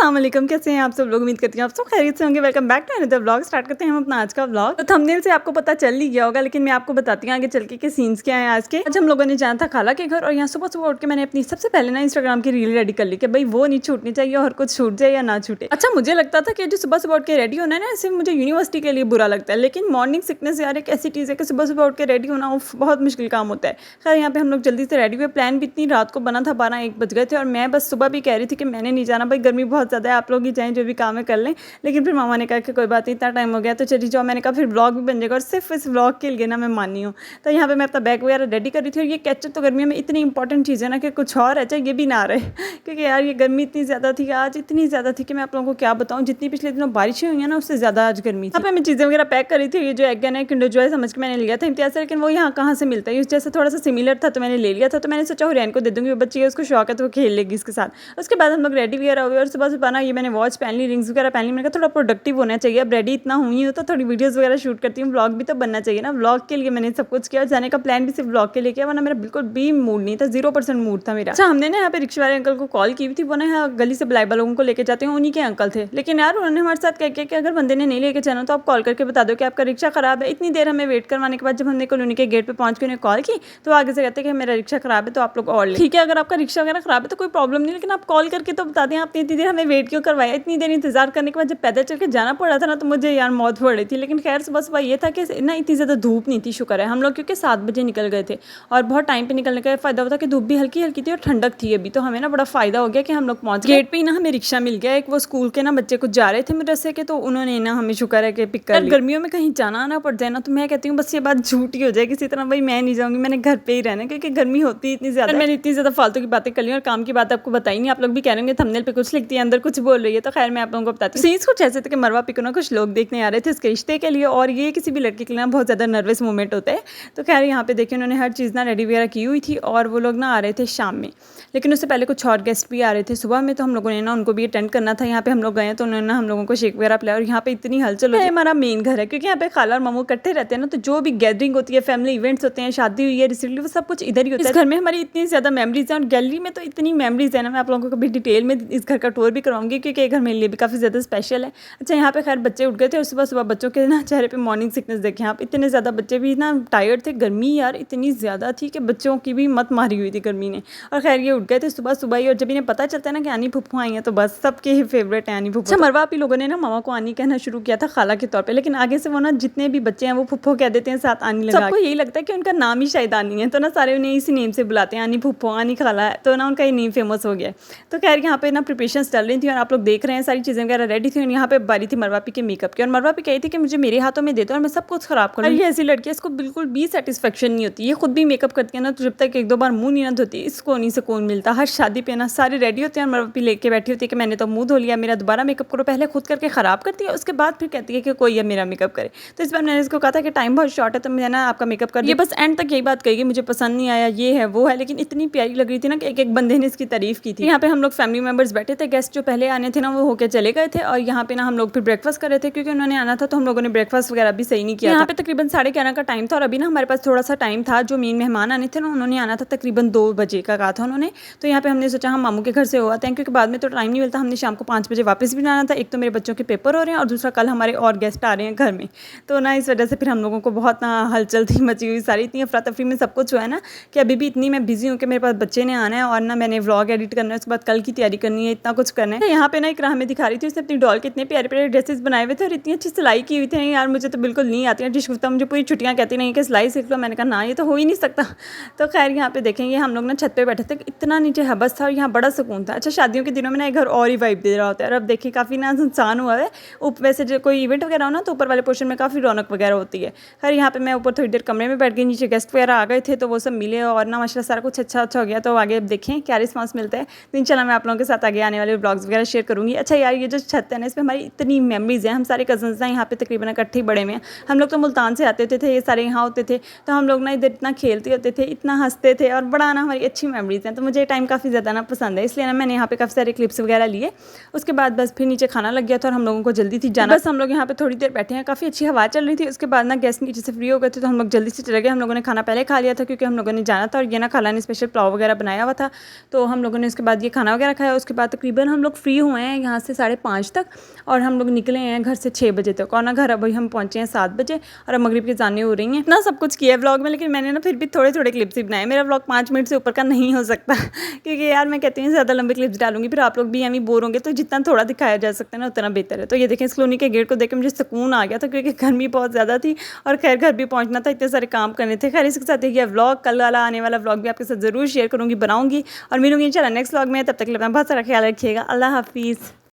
अस्सलाम वालेकुम, कैसे हैं आप सब लोग। उम्मीद करती हूँ आप सब खैरियत से होंगे। Welcome back to another vlog. Start करते हैं हम अपना आज का व्लॉग। तो थंबनेल से आपको पता चल ही गया होगा, लेकिन मैं आपको बताती हूँ आगे चल के सीन्स क्या है आज के। आज हम लोगों ने जाना था खाला के घर, और यहाँ सुबह सुबह उठ के मैंने अपनी सबसे पहले ना इंस्टाग्राम की रील रेडी कर ली कि भाई वो नहीं छूटनी चाहिए, और कुछ छूट जाए या ना छूटे। अच्छा, मुझे लगता था कि जो सुबह सुबह उठ के रेडी होना है ना, सिर्फ मुझे यूनिवर्सिटी के लिए बुरा लगता है, लेकिन मॉर्निंग सिकनेस यार एक ऐसी चीज़ है कि सुबह सुबह उठ के रेडी होना बहुत मुश्किल काम होता है। खैर यहाँ पे हम लोग जल्दी से रेडी हुए। प्लान भी इतनी रात को बना था, 12-1 बज गए थे, और मैं बस सुबह भी कह रही थी कि मैंने नहीं जाना भाई, गर्मी बहुत ज़्यादा है, आप लोग ही जाएं, जो भी काम है कर लें। लेकिन फिर मामा ने कहा कि कोई बात नहीं, इतना टाइम हो गया तो चली जाओ। मैंने कहा फिर व्लॉग भी बन जाएगा, और सिर्फ इस व्लॉग के लिए ना मैं मानी हूँ। तो यहाँ पे मैं अपना बैग वगैरह रेडी कर रही थी। और ये कैचअप तो गर्मियों में इतनी इंपॉर्टेंट चीज़ है ना कि कुछ और है चाहे ये भी ना रहे, क्योंकि यार ये गर्मी इतनी ज़्यादा थी, आज इतनी ज़्यादा थी कि मैं आप लोगों को क्या बताऊँ। जितनी पिछले दिनों बारिशें हुई हैं ना, उससे ज़्यादा आज गर्मी थी। यहाँ पे मैं चीज़ें वगैरह पैक कर रही थी। ये जो एग है किंडर जॉय समझ के मैंने लिया था इम्तियाज़ से, लेकिन वो यहाँ कहाँ से मिलता है, जैसे थोड़ा सा सिमिलर था तो मैंने ले लिया था। तो मैंने सोचा हुरैन को दे दूँगी, वो बच्ची है उसको शौक है तो वो खेल लेगी इसके साथ। उसके बाद हम लोग रेडी वगैरह हुए, और सुबह सुबह ना ये मैंने वॉच पहन ली, रिंग्स वगैरह पहन ली। मैंने कहा थोड़ा प्रोडक्टिव होना चाहिए, अब रेडी इतना हुई हूँ तो थोड़ी वीडियोस वगैरह शूट करती हूँ, व्लॉग भी तो बनना चाहिए ना। व्लॉग के लिए मैंने सब कुछ किया, और जाने का प्लान भी सिर्फ व्लॉग के लिए किया, वरना मेरा बिल्कुल भी मूड नहीं था, 0% मूड था मेरा। अच्छा, हमने ना यहाँ पे रिक्शा वाले अंकल को कॉल की थी, वो ना यहाँ गली से बुलाइबा लोगों को लेकर जाते हैं, उन्हीं के अंकल थे। लेकिन यार उन्होंने हमारे साथ कह के कि अगर बंदे ने नहीं लेके जाना तो आप कॉल करके बता दो कि आपका रिक्शा खराब है। इतनी देर हमें वेट करवाने के बाद जब हमने कॉलोनी के गेट पे पहुंच के उन्हें कॉल की, तो आगे से कहते हैं कि मेरा रिक्शा खराब है तो आप लोग और ले। ठीक है, अगर आपका रिक्शा वगैरह खराब है तो कोई प्रॉब्लम नहीं, लेकिन आप कॉल करके तो बता दें। आपने इतनी देर हमें वेट क्यों करवाया। इतनी देर इंतजार करने के बाद जब पैदल चल के जाना पड़ रहा था ना, तो मुझे यार मौत हो रही थी। लेकिन खैर सुबह सुबह ये था कि ना इतनी ज़्यादा धूप नहीं थी, शुक्र है। हम लोग क्योंकि 7 बजे निकल गए थे, और बहुत टाइम पे निकलने का फ़ायदा होता कि धूप भी हल्की हल्की थी और ठंडक थी अभी, तो हमें ना बड़ा फ़ायदा हो गया कि हम लोग पहुँच गेट पे ही ना हमें रिक्शा मिल गया। एक वो स्कूल के ना बच्चे कुछ जा रहे थे मदरसे के, तो उन्होंने ना हमें शुक्र है कि पिक कर लिया। गर्मियों में कहीं जाना ना पड़ जाए ना, तो मैं कहती हूँ बस ये बात झूठी हो जाए किसी तरह, भाई मैं नहीं जाऊँगी, मैंने घर पे ही रहना, क्योंकि गर्मी होती है इतनी ज़्यादा। मैंने इतनी ज़्यादा फालतू की बातें कर ली और काम की बात आपको बताई नहीं। आप लोग भी कह रहे थंबनेल पे कुछ लिखती है, अंदर कुछ बोल रही है, तो खैर मैं आप लोगों को बताती हूँ। सीन्स कुछ ऐसे थे कि मरवा पिको ना कुछ लोग देखने आ रहे थे इसके रिश्ते के लिए, और ये किसी भी लड़के के लिए बहुत ज़्यादा नर्वस मोमेंट होता है। तो खैर यहाँ पे देखिए उन्होंने हर चीज़ ना रेडी वगैरह की हुई थी, और वो लोग ना आ रहे थे शाम में, लेकिन उससे पहले कुछ और गेस्ट भी आ रहे थे सुबह में, तो हम लोगों ने ना उनको भी अटेंड करना था। यहाँ पे हम लोग गए तो उन्होंने हम लोगों को शेक वगैरह पिलाया, और यहाँ पे इतनी हलचल होती है। हमारा मेन घर है, क्योंकि यहाँ पे खाला और मामू इकट्ठे रहते हैं ना, तो जो भी गैदरिंग होती है, फैमिली इवेंट्स होते हैं, शादी हुई है रिसेंटली, वो सब कुछ इधर ही होता है। इस घर में हमारी इतनी ज़्यादा मेमोरीज हैं, और गैलरी में तो इतनी मेमोरीज है ना, मैं आप लोगों को कभी डिटेल में इस घर का टूर भी करवाऊंगी, क्योंकि ये घर मेरे लिए भी काफ़ी ज़्यादा स्पेशल है। अच्छा, यहाँ पे खैर बच्चे उठ गए थे, और सुबह सुबह बच्चों के ना चेहरे पे मॉर्निंग सिकनेस देखे आप, इतने ज़्यादा बच्चे भी ना टायर्ड थे। गर्मी यार इतनी ज़्यादा थी कि बच्चों की भी मत मारी हुई थी गर्मी ने। और खैर ये उठ गए थे सुबह सुबह ही, और जब इन्हें पता चलता है ना कि आनी फुफ्फू आई हैं, तो बस सबके ही फेवरेट है आनी फुफ्फू। अच्छा, मरवा आप ही लोगों ने ना मामा को आनी कहना शुरू किया था खाला के तौर पे, लेकिन आगे से वो ना जितने भी बच्चे हैं वो फुफ्फो कह देते हैं, साथ आनी लगा। सबको यही लगता है कि उनका नाम ही शायद आनी है, तो ना सारे उन्हें इसी नेम से बुलाते हैं, आनी फुफ्फो, आनी खाला, तो ना उनका ये नेम फेमस हो गया है। तो खैर यहाँ पे ना प्रिपरेशंस चल रही थी, और आप लोग देख रहे हैं सारी चीज़ें वगैरह रेडी थी। और यहाँ पे बारी थी मरवापी के मेकअप की, और मरवापी कही थी कि मुझे मेरे हाथों में दे दो और मैं सब कुछ खराब करूँ। ये ऐसी लड़की है, इसको बिल्कुल भी सेटिस्फेक्शन नहीं होती, ये खुद भी मेकअप करती है ना, तो जब तक 1-2 बार मुंह नहीं ना धोती इसको नहीं सुकून मिलता। हर शादी पे ना सारे रेडी होते हैं, मरवापी लेके बैठी होती है कि मैंने तो मुंह धो लिया, मेरा दोबारा मेकअप करो। पहले खुद करके ख़राब करती है, उसके बाद फिर कहती है कि कोई अब मेरा मेकअप करे। तो इस बार मैंने इसको कहा था कि टाइम बहुत शॉर्ट है, तो मैं ना आपका मेकअप कर, ये बस एंड तक यही बात कही, मुझे पसंद नहीं आया, ये है वो है, लेकिन इतनी प्यारी लग रही थी ना कि एक एक बंदे ने इसकी तारीफ की थी। यहाँ पे हम लोग फैमिली मेंबर्स बैठे थे, गेस्ट जो पहले आने थे ना वो होके चले गए थे, और यहाँ पे ना हम लोग फिर ब्रेकफास्ट कर रहे थे, क्योंकि उन्होंने आना था, तो हम लोगों ने ब्रेकफास्ट वगैरह भी सही नहीं किया। यहाँ पे तकरीबन 11:30 का टाइम था, और अभी ना हमारे पास थोड़ा सा टाइम था। जो मेन मेहमान आने थे ना, उन्होंने आना था तकरीबन 2 बजे का कहा था उन्होंने। तो यहाँ पे हमने सोचा हम मामू के घर से हो आते हैं, क्योंकि बाद में तो टाइम नहीं मिलता। हमने शाम को 5 बजे वापस भी जाना था। एक तो मेरे बच्चों के पेपर हो रहे हैं, और दूसरा कल हमारे और गेस्ट आ रहे हैं घर में, तो ना इस वजह से फिर हम लोगों को बहुत ना हलचल थी मची हुई सारी, इतनी अफरा तफरी में सब कुछ हुआ है ना कि अभी भी इतनी मैं बिजी हूँ कि मेरे पास बच्चे ने आना है, और ना मैंने व्लॉग एडिट करना है, उसके बाद कल की तैयारी करनी है, इतना कुछ करना है। यहाँ पे ना इकराम में दिखा रही थी, उसने अपनी डॉल के इतने प्यारे प्यारे ड्रेसेस बनाए हुए थे, और इतनी अच्छी सिलाई की हुई थी यार, मुझे तो बिल्कुल नहीं आती है। डिशगुफ्ता मुझे पूरी छुट्टियाँ कहती नहीं कि सिलाई सीख लो, मैंने कहा ना ये तो हो ही नहीं सकता। तो खैर यहाँ पे देखेंगे हम लोग ना छत पे बैठे थे, इतना नीचे हबस था और यहाँ बड़ा सुकून था। अच्छा, शादियों के दिनों में ना घर और ही वाइब दे रहा होता है, और अब देखिए काफ़ी ना सुनसान हुआ है। वैसे जो कोई इवेंट वगैरह हो ना, तो ऊपर वाले पोर्शन में काफ़ी रौनक वगैरह होती है। खैर यहाँ पे मैं ऊपर थोड़ी देर कमरे में बैठ गई, नीचे गेस्ट वगैरह आ गए थे, तो वो सब मिले, और ना माशाल्लाह सारा कुछ अच्छा हो गया। तो आगे अब देखें क्या रिस्पॉन्स मिलता है, तो इंशाल्लाह मैं आप लोगों के साथ आगे आने वाले ब्लॉग्स वगैरह शेयर करूँगी। अच्छा यार, ये जो छत है ना, इसमें हमारी इतनी मेमोरीज हैं। हम सारे कजन्स ना यहाँ पे तकरीबन इकट्ठे बड़े में, हम लोग तो मुल्तान से आते थे, ये सारे यहाँ होते थे, तो हम लोग ना इधर इतना खेलते होते थे, इतना हंसते थे, और बड़ा ना हमारी अच्छी मेमोरीज हैं। तो मुझे ये टाइम काफ़ी ज़्यादा ना पसंद है, इसलिए ना मैंने यहाँ पे काफ़ी सारे क्लिप्स वगैरह लिए। उसके बाद बस फिर नीचे खाना लग गया था, और हम लोगों को जल्दी थी जाना, बस हम लोग यहाँ पे थोड़ी देर बैठे हैं, काफ़ी अच्छी हवा चल रही थी। उसके बाद ना गेस्ट नीचे से फ्री हो गए थे, तो हम लोग जल्दी से चले गए। हम लोगों ने खाना पहले खा लिया था, क्योंकि हम लोगों ने जाना था, और ये ना खाला ने स्पेशल पुलाव वगैरह बनाया हुआ था, तो हम लोगों ने उसके बाद ये खाना वगैरह खाया। उसके बाद तकरीबन हम लोग लोग फ्री हुए हैं यहाँ से 5:30 तक, और हम लोग निकले हैं घर से 6 बजे तक, और ना घर अभी हम पहुँचे हैं 7 बजे, और अब मगरिब की जाने हो रही हैं। इतना सब कुछ किया है व्लॉग में, लेकिन मैंने ना फिर भी थोड़े थोड़े क्लिप्स ही बनाए। मेरा व्लॉग 5 मिनट से ऊपर का नहीं हो सकता क्योंकि यार मैं कहती हूँ ज़्यादा लंबे क्लिप्स डालूंगी फिर आप लोग भी यानी बोर होंगे, तो जितना थोड़ा दिखाया जा सकता है ना उतना बेहतर है। तो ये देखें, इस कॉलोनी के गेट को देख के मुझे सुकून आ गया था, क्योंकि गर्मी बहुत ज़्यादा थी और खैर घर भी पहुँचना था, इतने सारे काम करने थे। खैर इसके साथ ये व्लॉग, कल वाला आने वाला व्लॉग भी आपके साथ ज़रूर शेयर करूँगी, बनाऊँगी और मिलूंगी इंशाल्लाह नेक्स्ट व्लॉग में। तब तक के लिए अपना बहुत सारा ख्याल रखिएगा। अल्लाह हाफिज़।